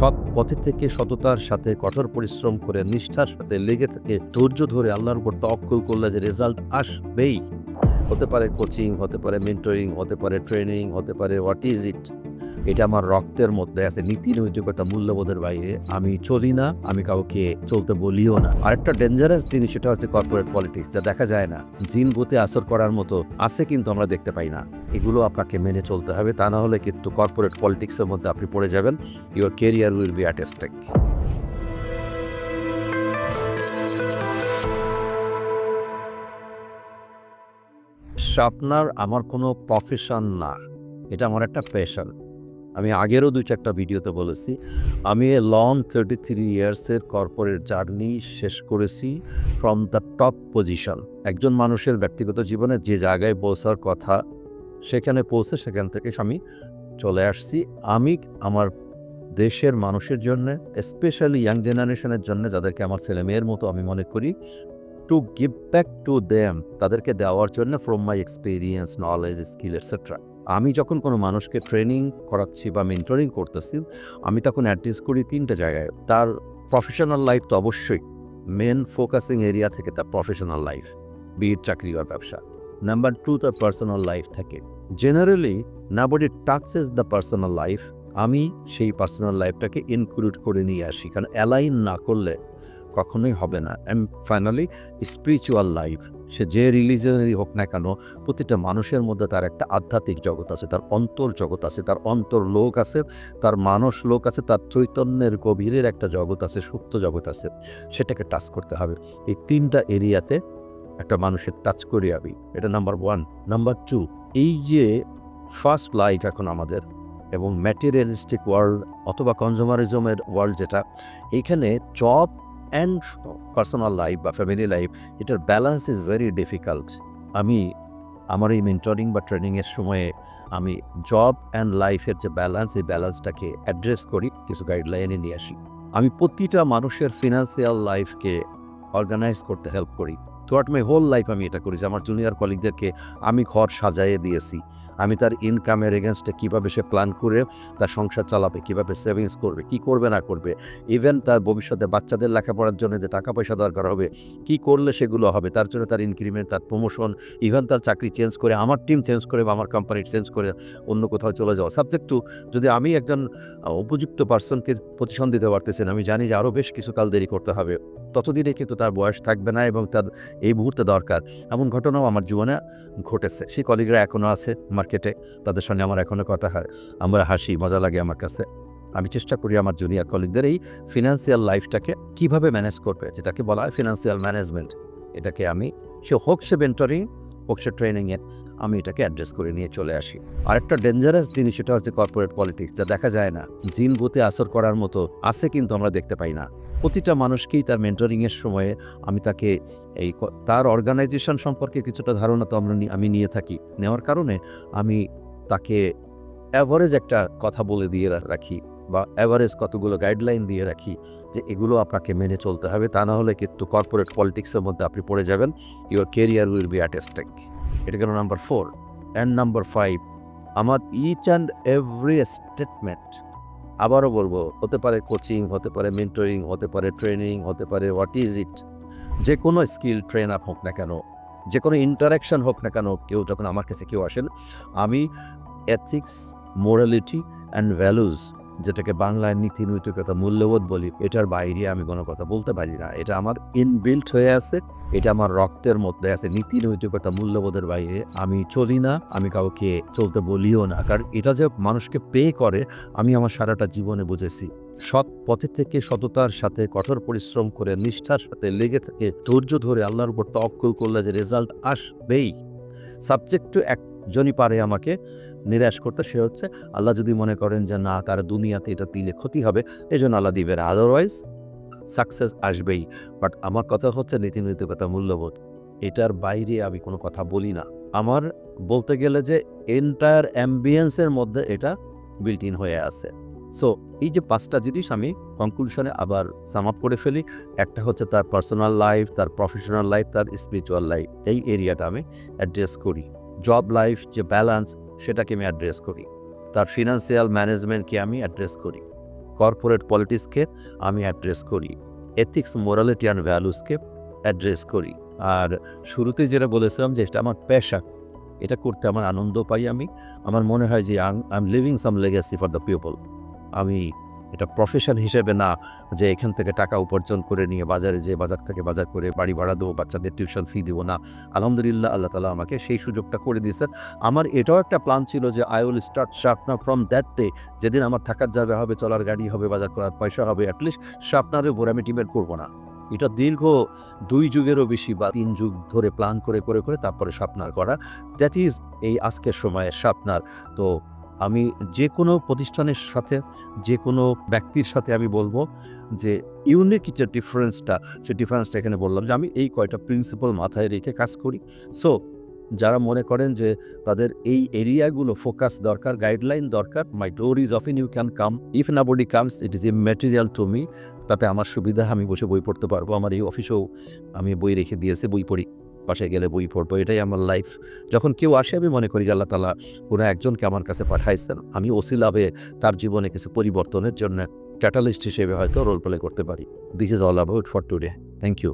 সৎ পথে থেকে সততার সাথে কঠোর পরিশ্রম করে নিষ্ঠার সাথে লেগে থেকে ধৈর্য ধরে আল্লাহর উপর তাওয়াক্কুল করলে যে রেজাল্ট আসবেই। হতে পারে কোচিং, হতে পারে মেন্টরিং, হতে পারে ট্রেনিং, হতে পারে হোয়াট ইজ ইট, এটা আমার রক্তের মধ্যে আছে। নীতি নৈতিকতা মূল্যবোধের বাইরে আমি চলি না, আমি কাউকে চলতে বলিও না। আরেকটা ডেঞ্জারাস জিনিস সেটা হচ্ছে কর্পোরেট পলিটিক্স, যা দেখা যায় না। জিন ভূতে আসর করার মতো আছে কিন্তু আমরা দেখতে পাই না। এগুলো আপনাকে মেনে চলতে হবে, তা না হলে কিন্তু কর্পোরেট পলিটিক্সের মধ্যে আপনি পড়ে যাবেন। Your career will be at stake. আপনার আমার কোনো প্রফেশন না, এটা আমার একটা প্যাশন। আমি আগেরও ২-৪টা ভিডিওতে বলেছি, আমি লং 33 ইয়ার্সের কর্পোরেট জার্নি শেষ করেছি ফ্রম দ্য টপ পজিশন। একজন মানুষের ব্যক্তিগত জীবনে যে জায়গায় পৌঁছার কথা সেখানে পৌঁছে সেখান থেকে আমি চলে আসছি। আমি আমার দেশের মানুষের জন্যে, স্পেশালি ইয়াং জেনারেশনের জন্য, যাদেরকে আমার ছেলেমেয়ের মতো আমি মনে করি, to give back to them, তাদেরকে দেওয়ার জন্য from my experience, knowledge, skill etcetera. আমি যখন কোনো মানুষকে ট্রেনিং করাচ্ছি বা মেন্টরিং করতেছি, আমি তখন অ্যাড্রেস করি 3টে জায়গায়। তার প্রফেশনাল লাইফ তো অবশ্যই মেন ফোকাসিং এরিয়া থেকে তার প্রফেশনাল লাইফ, বিট চাকরি বা ব্যবসা। নাম্বার 2, তার পার্সোনাল লাইফ থাকে। Generally nobody touches the personal life, আমি সেই পার্সোনাল লাইফটাকে ইনক্লুড করে নিয়ে আসি, কারণ অ্যালাইন না করলে কখনোই হবে না। অ্যান্ড ফাইনালি স্পিরিচুয়াল লাইফ, সে যে রিলিজিয়নেরই হোক না কেন, প্রতিটা মানুষের মধ্যে তার একটা আধ্যাত্মিক জগৎ আছে, তার অন্তর জগৎ আছে, তার অন্তর লোক আছে, তার মানস লোক আছে, তার চৈতন্যের গভীরের একটা জগৎ আছে, সুপ্ত জগৎ আছে, সেটাকে টাচ করতে হবে। এই 3টা এরিয়াতে একটা মানুষের টাচ করি আমি, এটা নাম্বার 1। নাম্বার 2, এই যে ফার্স্ট লাইফ এখন আমাদের এবং ম্যাটেরিয়ালিস্টিক ওয়ার্ল্ড অথবা কনজুমারিজমের ওয়ার্ল্ড, যেটা এইখানে জব অ্যান্ড পার্সোনাল লাইফ বা ফ্যামিলি লাইফ, এটার ব্যালেন্স ইজ ভেরি ডিফিকাল্ট। আমি আমার এই মেন্টরিং বা ট্রেনিংয়ের সময়ে আমি জব অ্যান্ড লাইফের যে ব্যালেন্স, এই ব্যালেন্সটাকে অ্যাড্রেস করি, কিছু গাইডলাইনে নিয়ে আসি। আমি প্রতিটা মানুষের ফিনান্সিয়াল লাইফকে অর্গানাইজ করতে হেল্প করি। থ্রুআউট মাই হোল লাইফ আমি এটা করি যে আমার জুনিয়র কলিগদেরকে আমি ঘর সাজাইয়ে দিয়েছি। আমি তার ইনকামের এগেনস্টে কীভাবে সে প্ল্যান করে তার সংসার চালাবে, কীভাবে সেভিংস করবে, কি করবে না করবে, ইভেন তার ভবিষ্যতে বাচ্চাদের লেখাপড়ার জন্য যে টাকা পয়সা দরকার হবে, কি করলে সেগুলো হবে, তার জন্য তার ইনক্রিমেন্ট, তার প্রমোশন, ইভেন তার চাকরি চেঞ্জ করে, আমার টিম চেঞ্জ করে বা আমার কোম্পানি চেঞ্জ করে অন্য কোথাও চলে যাওয়া। সাবজেক্ট টু, যদি আমি একজন উপযুক্ত পার্সনকে প্রতিষ্ঠান দিতে পারতেছি না, আমি জানি যে আরও বেশ কিছুকাল দেরি করতে হবে, ততদিনে কিন্তু তার বয়স থাকবে না এবং তার এই মুহূর্তে দরকার। এমন ঘটনাও আমার জীবনে ঘটেছে। সেই কলিগরা এখনও আছে মার্কেটে, তাদের সঙ্গে আমার এখনও কথা হয়, আমরা হাসি, মজা লাগে আমার কাছে। আমি চেষ্টা করি আমার জুনিয়র কলিগদের এই ফিনান্সিয়াল লাইফটাকে কীভাবে ম্যানেজ করবে, যেটাকে বলা হয় ফিনান্সিয়াল ম্যানেজমেন্ট, এটাকে আমি হোক সে মেন্টরিং, হোক সে ট্রেনিংয়ে, আমি এটাকে অ্যাড্রেস করে নিয়ে চলে আসি। আরেকটা ডেঞ্জারাস জিনিস সেটা হচ্ছে কর্পোরেট পলিটিক্স, যা দেখা যায় না। জিন ভূতে আসর করার মতো আছে কিন্তু আমরা দেখতে পাই না। প্রতিটা মানুষকেই তার মেন্টরিংয়ের সময়ে আমি তাকে তার অর্গানাইজেশন সম্পর্কে কিছুটা ধারণা তো আমি নিয়ে থাকি। নেওয়ার কারণে আমি তাকে অ্যাভারেজ একটা কথা বলে দিয়ে রাখি বা অ্যাভারেজ কতগুলো গাইডলাইন দিয়ে রাখি যে এগুলো আপনাকে মেনে চলতে হবে, তা না হলে কিন্তু কর্পোরেট পলিটিক্সের মধ্যে আপনি পড়ে যাবেন। Your career will be at stake. এটা গেল নাম্বার 4। অ্যান্ড নাম্বার 5, আমার ইচ অ্যান্ড এভরি স্টেটমেন্ট, আবারও বলবো, হতে পারে কোচিং, হতে পারে মেন্টরিং, হতে পারে ট্রেনিং, হতে পারে হোয়াট ইজ ইট, যে কোনো স্কিল ট্রেন আপ হোক না কেন, যে কোনো ইন্টারাকশন হোক না কেন, কেউ যখন আমার কাছে কেউ আসেন, আমি এথিক্স, মোরালিটি অ্যান্ড ভ্যালুজ, যেটাকে বাংলায় নীতি নৈতিকতা মূল্যবোধ বলি, এটার বাইরে আমি কোনো কথা বলতে পারি না। এটা আমার ইনবিল্ট হয়ে আছে, এটা আমার রক্তের মধ্যে আছে। নীতি নৈতিকতা মূল্যবোধের বাইরে আমি চলি না, আমি কাউকে চলতে বলিও না, কারণ এটা যে মানুষকে পে করে আমি আমার সারাটা জীবনে বুঝেছি। সৎ পথে থেকে সততার সাথে কঠোর পরিশ্রম করে নিষ্ঠার সাথে লেগে থেকে ধৈর্য ধরে আল্লাহর উপর তাওয়াক্কুল করলে যে রেজাল্ট আসবেই। সাবজেক্ট টু একজনই পারে আমাকে নিরাশ করতে, সে হচ্ছে আল্লাহ যদি মনে করেন যে না, তার দুনিয়াতে এটা দিলে ক্ষতি হবে, এই জন্য আল্লাহ দিবে না, আদারওয়াইজ সাকসেস আসবেই। বাট আমার কথা হচ্ছে নীতি নৈতিকতা মূল্যবোধ, এটার বাইরে আমি কোনো কথা বলি না। আমার বলতে গেলে যে এন্টায়ার অ্যাম্বিয়েন্সের মধ্যে এটা বিল্ট ইন হয়ে আছে। সো এই যে 5টা জিনিস আমি কনক্লুশনে আবার সাম আপ করে ফেলি। একটা হচ্ছে তার পার্সোনাল লাইফ, তার প্রফেশনাল লাইফ, তার স্পিরিচুয়াল লাইফ, এই এরিয়াটা আমি অ্যাড্রেস করি। জব লাইফ যে ব্যালেন্স, সেটাকে আমি অ্যাড্রেস করি। তার ফিনান্সিয়াল ম্যানেজমেন্টকে আমি অ্যাড্রেস করি। কর্পোরেট পলিটিক্সকে আমি অ্যাড্রেস করি, এথিক্স মোরালিটি অ্যান্ড ভ্যালুসকে অ্যাড্রেস করি। আর শুরুতে যেটা বলেছিলাম যে এটা আমার পেশা, এটা করতে আমার আনন্দ পাই আমি। আমার মনে হয় যে I am living some legacy for the people. আমি এটা প্রফেশন হিসেবে না যে এখান থেকে টাকা উপার্জন করে নিয়ে বাজারে যেয়ে বাজার থেকে বাজার করে বাড়ি ভাড়া দেবো, বাচ্চাদের টিউশন ফি দেবো না। আলহামদুলিল্লাহ আল্লাহ তাআলা আমাকে সেই সুযোগটা করে দিয়েছেন। আমার এটাও একটা প্ল্যান ছিল যে I will start sharpener from that day, যেদিন আমার থাকার জায়গা হবে, চলার গাড়ি হবে, বাজার করার পয়সা হবে, অ্যাটলিস্ট শার্পনারের উপর আমি ডিপেন্ড করবো না। এটা দীর্ঘ ২ যুগেরও বেশি বা ৩ যুগ ধরে প্ল্যান করে তারপরে শার্পনার করা। দ্যাট ইজ এই আজকের সময়ে শার্পনার। তো আমি যে কোনো প্রতিষ্ঠানের সাথে, যে কোনো ব্যক্তির সাথে আমি বলবো যে ইউনিক যে ডিফারেন্সটা, সে ডিফারেন্সটা এখানে বললাম যে আমি এই কয়টা প্রিন্সিপাল মাথায় রেখে কাজ করি। সো যারা মনে করেন যে তাদের এই এরিয়াগুলো ফোকাস দরকার, গাইডলাইন দরকার, my door is open, you can come. If nobody comes, it is immaterial to me. তাতে আমার সুবিধা, আমি বসে বই পড়তে পারবো। আমার এই অফিসেও আমি বই রেখে দিয়েছি, বই পড়ি, বাসায় গেলে বই পড়বো, এটাই আমার লাইফ। যখন কেউ আসে আমি মনে করি যে আল্লাহ তাআলা কোনো একজনকে আমার কাছে পাঠাইছেন, আমি ওসিলা হয়ে তার জীবনে কিছু পরিবর্তনের জন্য ক্যাটালিস্ট হিসেবে হয়তো রোল প্লে করতে পারি। This is all about for today. Thank you.